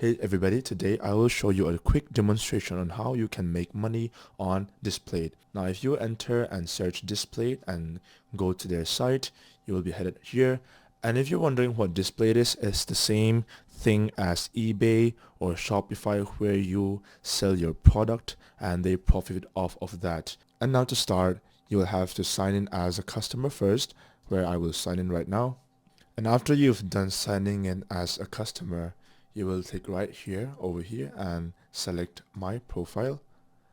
Hey everybody, today I will show you a quick demonstration on how you can make money on Displate. Now if you enter and search Displate and go to their site, you will be headed here. And if you're wondering what Displate is, it's the same thing as eBay or Shopify where you sell your product and they profit off of that. And now to start, you will have to sign in as a customer first, where I will sign in right now. And after you've done signing in as a customer, you will click right here over here and select my profile.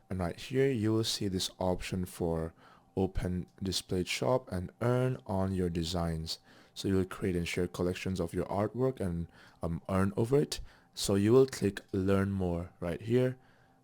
And right here you will see this option for open display shop and earn on your designs. So you will create and share collections of your artwork and earn over it. So you will click learn more right here.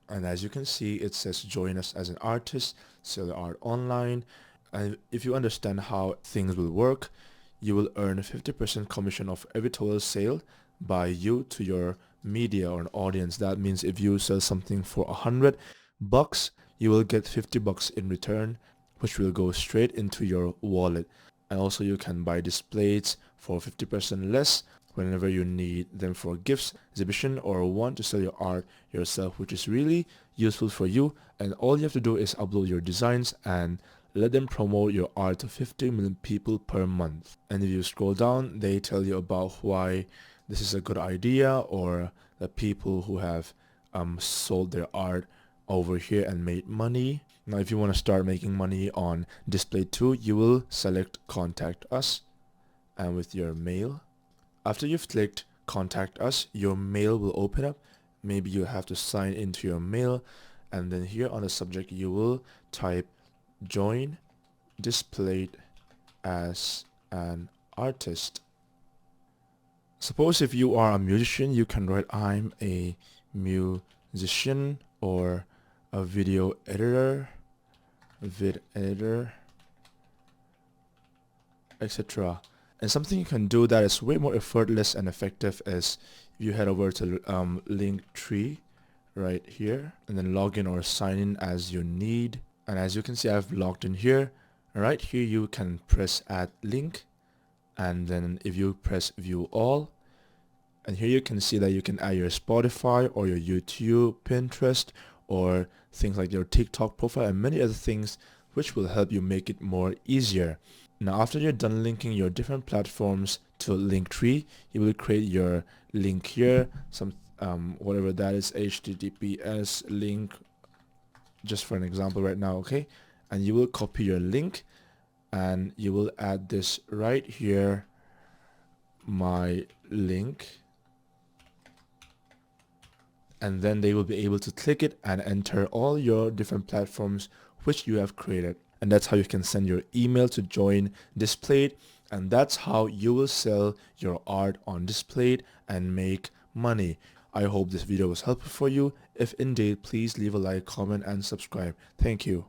And as you can see, it says join us as an artist, sell your art online. And if you understand how things will work, you will earn 50% commission of every total sale by you to your media or an audience. That means if you sell something for $100, you will get $50 in return, which will go straight into your wallet. And also you can buy displays for 50% less whenever you need them for gifts, exhibition, or want to sell your art yourself, which is really useful for you. And all you have to do is upload your designs and let them promote your art to 50 million people per month. And if you scroll down, they tell you about why this is a good idea, or the people who have sold their art over here and made money. Now if you want to start making money on Display 2, you will select contact us and with your mail. After you've clicked contact us, your mail will open up. Maybe you have to sign into your mail, and then here on the subject you will type join Displate as an artist. Suppose if you are a musician, you can write I'm a musician, or a video editor, etc. And something you can do that is way more effortless and effective is if you head over to Linktree right here and then log in or sign in as you need. And as you can see, I've logged in here. Right here you can press add link, and then if you press view all, and here you can see that you can add your Spotify or your YouTube, Pinterest, or things like your TikTok profile and many other things which will help you make it more easier. Now after you're done linking your different platforms to Linktree, you will create your link here, some whatever that is, HTTPS link, just for an example right now, okay? And you will copy your link and you will add this right here, my link, and then they will be able to click it and enter all your different platforms which you have created. And that's how you can send your email to join Displate, and that's how you will sell your art on Displate and make money. I hope this video was helpful for you. If indeed, please leave a like, comment, and subscribe. Thank you.